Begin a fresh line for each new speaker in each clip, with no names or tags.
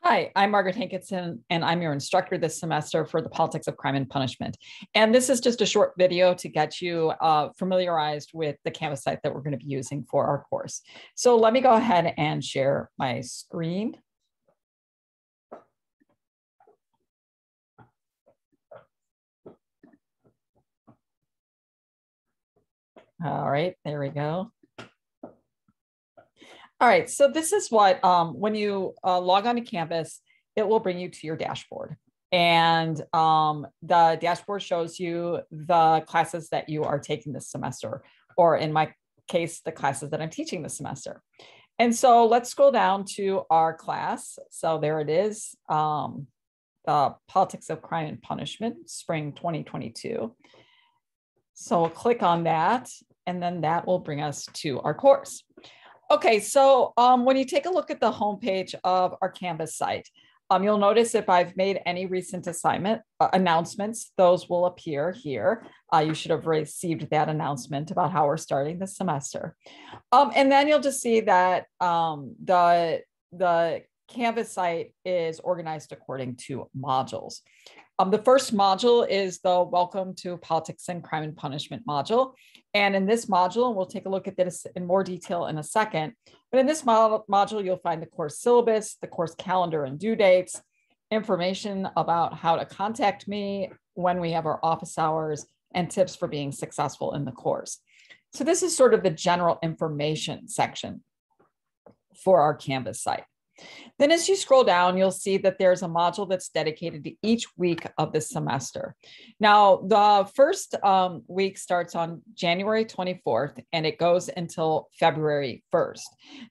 Hi, I'm Margaret Hankinson, and I'm your instructor this semester for the Politics of Crime and Punishment. And this is just a short video to get you familiarized with the Canvas site that we're going to be using for our course. So let me go ahead and share my screen. All right, there we go. All right, so this is what, when you log on to Canvas, it will bring you to your dashboard. And the dashboard shows you the classes that you are taking this semester, or in my case, the classes that I'm teaching this semester. And so let's scroll down to our class. So there it is, Politics of Crime and Punishment, Spring 2022. So we'll click on that, and then that will bring us to our course. Okay, so when you take a look at the homepage of our Canvas site, you'll notice if I've made any recent assignment announcements, those will appear here. You should have received that announcement about how we're starting this semester. And then you'll just see that the Canvas site is organized according to modules. The first module is the Welcome to Politics and Crime and Punishment module. And in this module, we'll take a look at this in more detail in a second, but in this module, you'll find the course syllabus, the course calendar and due dates, information about how to contact me when we have our office hours, and tips for being successful in the course. So this is sort of the general information section for our Canvas site. Then as you scroll down, you'll see that there's a module that's dedicated to each week of the semester. Now, the first week starts on January 24th, and it goes until February 1st.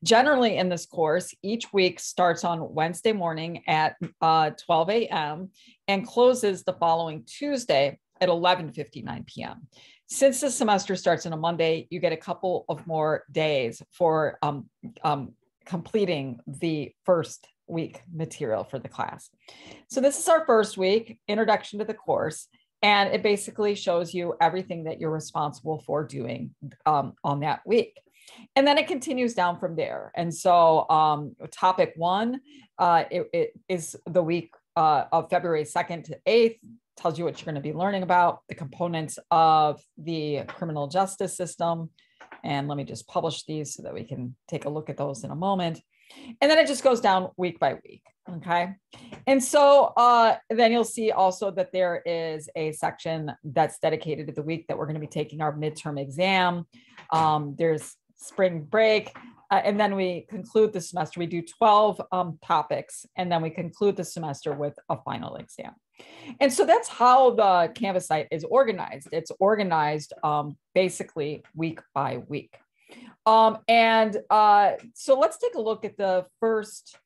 Generally in this course, each week starts on Wednesday morning at 12 a.m. and closes the following Tuesday at 11:59 p.m. Since the semester starts on a Monday, you get a couple of more days for completing the first week material for the class. So this is our first week, introduction to the course, and it basically shows you everything that you're responsible for doing on that week. And then it continues down from there. And so topic one, it is the week of February 2nd to 8th, tells you what you're going to be learning about, the components of the criminal justice system. And let me just publish these so that we can take a look at those in a moment. And then it just goes down week by week, okay? And so then you'll see also that there is a section that's dedicated to the week that we're going to be taking our midterm exam. There's spring break, and then we conclude the semester. We do 12 topics, and then we conclude the semester with a final exam. And so that's how the Canvas site is organized. It's organized basically week by week. So let's take a look at the first,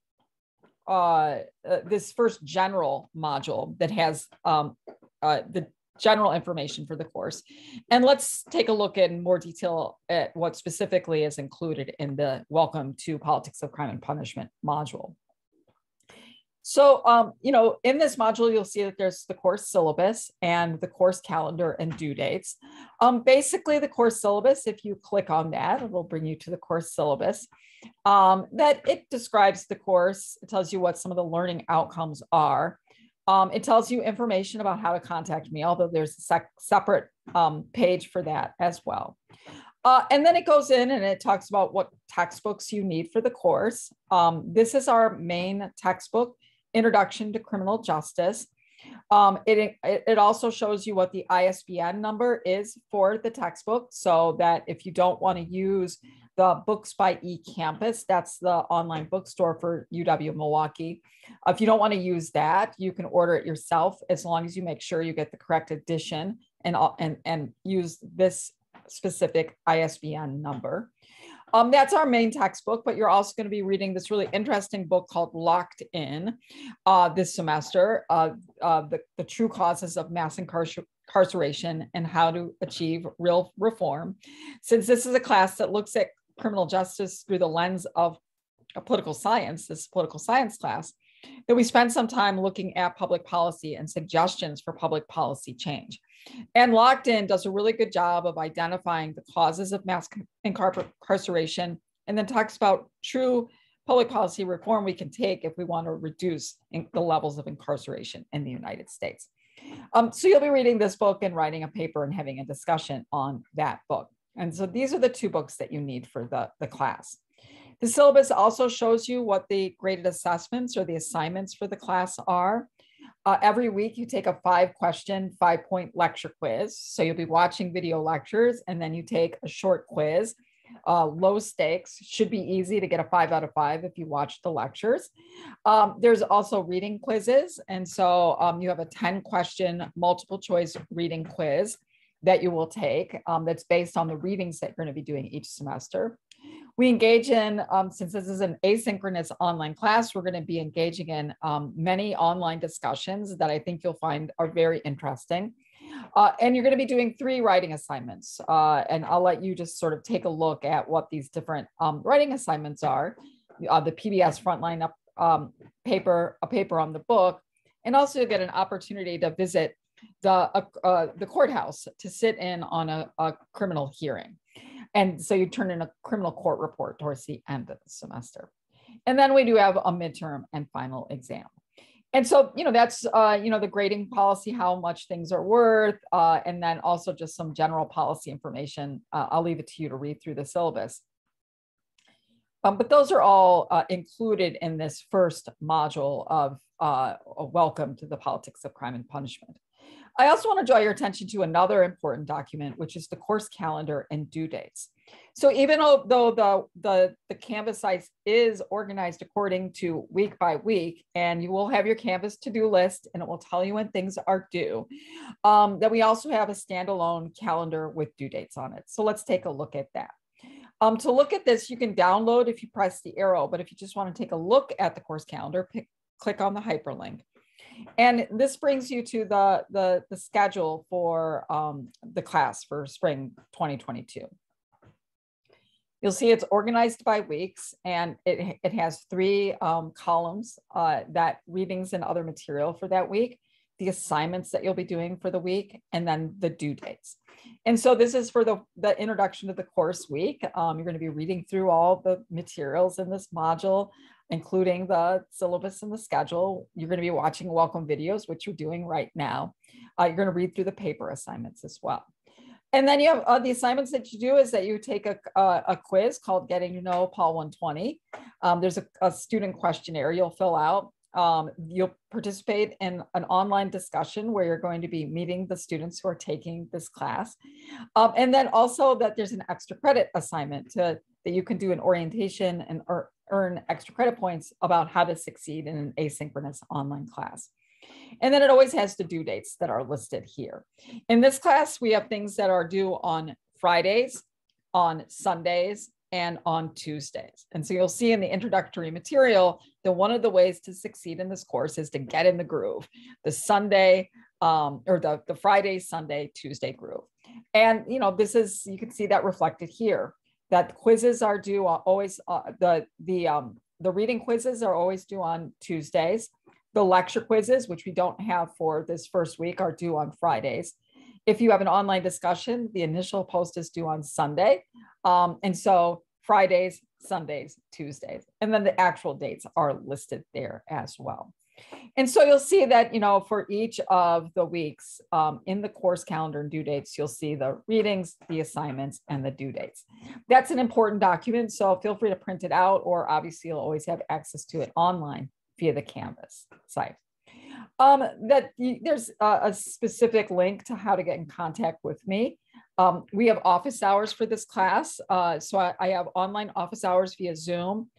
this first general module that has the general information for the course. And let's take a look in more detail at what specifically is included in the Welcome to Politics of Crime and Punishment module. So, in this module, you'll see that there's the course syllabus and the course calendar and due dates. Basically, the course syllabus, if you click on that, it will bring you to the course syllabus. That it describes the course. It tells you what some of the learning outcomes are. It tells you information about how to contact me, although there's a separate page for that as well. And then it goes in and it talks about what textbooks you need for the course. This is our main textbook, Introduction to Criminal Justice. It also shows you what the ISBN number is for the textbook, so that if you don't want to use the Books by eCampus, that's the online bookstore for UW-Milwaukee. If you don't want to use that, you can order it yourself, as long as you make sure you get the correct edition and use this specific ISBN number. That's our main textbook, but you're also going to be reading this really interesting book called Locked In this semester, the true causes of mass incarceration and how to achieve real reform. Since this is a class that looks at criminal justice through the lens of political science, this political science class, that we spend some time looking at public policy and suggestions for public policy change. And Locked In does a really good job of identifying the causes of mass incarceration, and then talks about true public policy reform we can take if we want to reduce the levels of incarceration in the United States. So you'll be reading this book and writing a paper and having a discussion on that book. And so these are the two books that you need for the class. The syllabus also shows you what the graded assessments or the assignments for the class are. Every week you take a 5-question, 5-point lecture quiz. So you'll be watching video lectures and then you take a short quiz, low stakes, should be easy to get a 5 out of 5 if you watch the lectures. There's also reading quizzes. And so you have a 10-question multiple choice reading quiz that you will take that's based on the readings that you're going to be doing each semester. We engage in, since this is an asynchronous online class, we're going to be engaging in many online discussions that I think you'll find are very interesting. And you're going to be doing 3 writing assignments. And I'll let you just sort of take a look at what these different writing assignments are. The PBS frontline paper, a paper on the book, and also get an opportunity to visit the courthouse to sit in on a criminal hearing. And so you turn in a criminal court report towards the end of the semester. And then we do have a midterm and final exam. And so, that's, the grading policy, how much things are worth, and then also just some general policy information. I'll leave it to you to read through the syllabus. But those are all included in this first module of Welcome to the Politics of Crime and Punishment. I also want to draw your attention to another important document, which is the course calendar and due dates. So even though the Canvas site is organized according to week by week, and you will have your Canvas to-do list, and it will tell you when things are due, that we also have a standalone calendar with due dates on it. So let's take a look at that. To look at this, you can download if you press the arrow, but if you just want to take a look at the course calendar, click on the hyperlink. And this brings you to the schedule for the class for spring 2022. You'll see it's organized by weeks, and it has 3 columns, that readings and other material for that week, the assignments that you'll be doing for the week, and then the due dates. And so this is for the introduction to the course week. You're going to be reading through all the materials in this module, including the syllabus and the schedule. You're going to be watching welcome videos, which you're doing right now. You're going to read through the paper assignments as well. And then you have the assignments that you do is that you take a quiz called Getting to Know Paul 120. There's a student questionnaire you'll fill out. You'll participate in an online discussion where you're going to be meeting the students who are taking this class. And then also that there's an extra credit assignment that you can do an orientation and earn extra credit points about how to succeed in an asynchronous online class. And then it always has the due dates that are listed here. In this class, we have things that are due on Fridays, on Sundays, and on Tuesdays. And so you'll see in the introductory material that one of the ways to succeed in this course is to get in the groove, the Sunday or the Friday, Sunday, Tuesday groove. And, you can see that reflected here, that quizzes are due always, the reading quizzes are always due on Tuesdays. The lecture quizzes, which we don't have for this first week, are due on Fridays. If you have an online discussion, the initial post is due on Sunday. And so Fridays, Sundays, Tuesdays, and then the actual dates are listed there as well. And so you'll see that, for each of the weeks in the course calendar and due dates, you'll see the readings, the assignments, and the due dates. That's an important document, so feel free to print it out, or obviously you'll always have access to it online via the Canvas site. There's a specific link to how to get in contact with me. We have office hours for this class. So I have online office hours via Zoom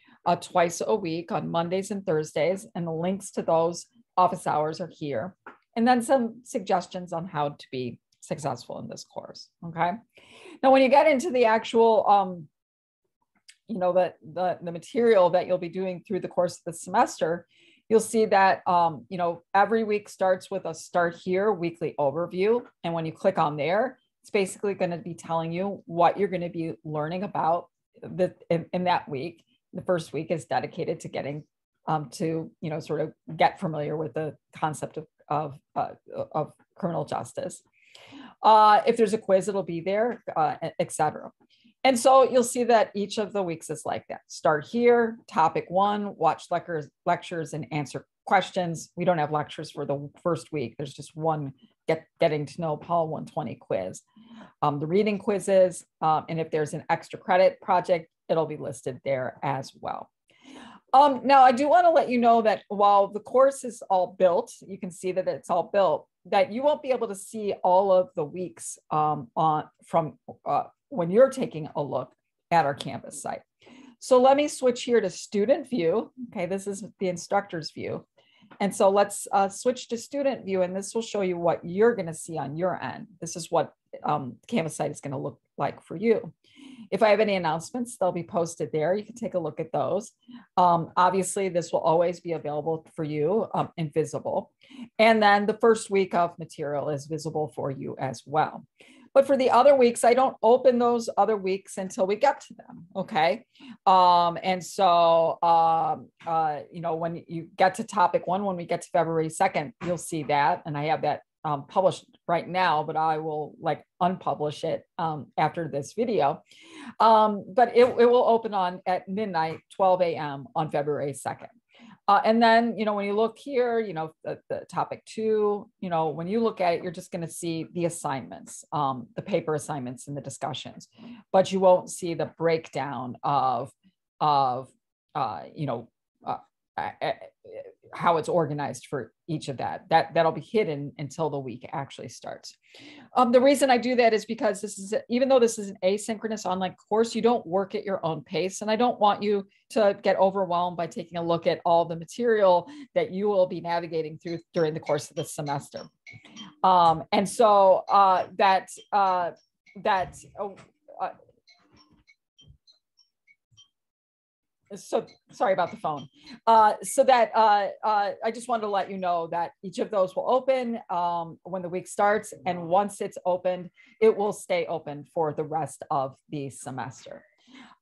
twice a week on Mondays and Thursdays, and the links to those office hours are here. And then some suggestions on how to be successful in this course, okay? Now, when you get into the actual, the material that you'll be doing through the course of the semester, you'll see that, every week starts with a Start Here weekly overview. And when you click on there, it's basically going to be telling you what you're going to be learning about in that week. The first week is dedicated to getting to, sort of get familiar with the concept of criminal justice. If there's a quiz, it'll be there, et cetera. And so you'll see that each of the weeks is like that. Start here, topic 1, watch lectures and answer questions. We don't have lectures for the first week. There's just one getting to know Paul 120 quiz. The reading quizzes, and if there's an extra credit project, it'll be listed there as well. Now, I do want to let you know that while the course is all built, you can see that it's all built, that you won't be able to see all of the weeks when you're taking a look at our Canvas site. So let me switch here to student view. Okay, this is the instructor's view. And so let's switch to student view, and this will show you what you're going to see on your end. This is what Canvas site is going to look like for you. If I have any announcements, they'll be posted there. You can take a look at those. Obviously, this will always be available for you and visible. And then the first week of material is visible for you as well. But for the other weeks, I don't open those other weeks until we get to them, okay? And so, you know, when you get to topic 1, when we get to February 2nd, you'll see that. And I have that published right now, but I will like unpublish it after this video. But it will open on at midnight, 12 a.m. on February 2nd. And then, you know, when you look here, you know, the topic 2, you know, when you look at it, you're just going to see the assignments, the paper assignments and the discussions, but you won't see the breakdown of you know, how it's organized for each of that'll be hidden until the week actually starts. The reason I do that is because this is, even though this is an asynchronous online course, you don't work at your own pace. And I don't want you to get overwhelmed by taking a look at all the material that you will be navigating through during the course of the semester. And so so sorry about the phone. I just wanted to let you know that each of those will open when the week starts. And once it's opened, it will stay open for the rest of the semester.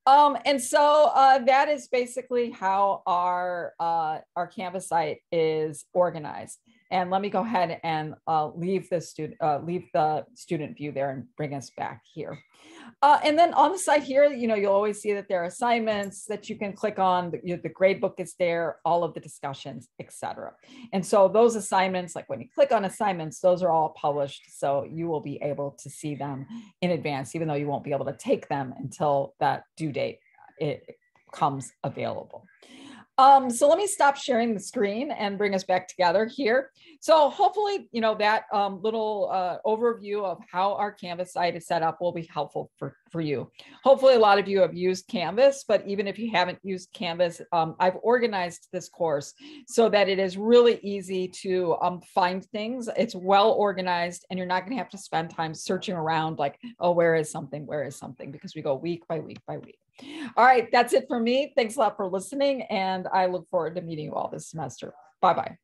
And so that is basically how our Canvas site is organized. And let me go ahead and leave the student view there and bring us back here. And then on the site here, you know, you'll always see that there are assignments that you can click on. The grade book is there, all of the discussions, etc. And so those assignments, like when you click on assignments, those are all published. So you will be able to see them in advance, even though you won't be able to take them until that due date it comes available. So let me stop sharing the screen and bring us back together here. So hopefully, you know, that little overview of how our Canvas site is set up will be helpful for you. Hopefully a lot of you have used Canvas, but even if you haven't used Canvas, I've organized this course so that it is really easy to find things. It's well organized, and you're not going to have to spend time searching around like, oh, where is something, because we go week by week by week. All right, that's it for me. Thanks a lot for listening, and I look forward to meeting you all this semester. Bye-bye.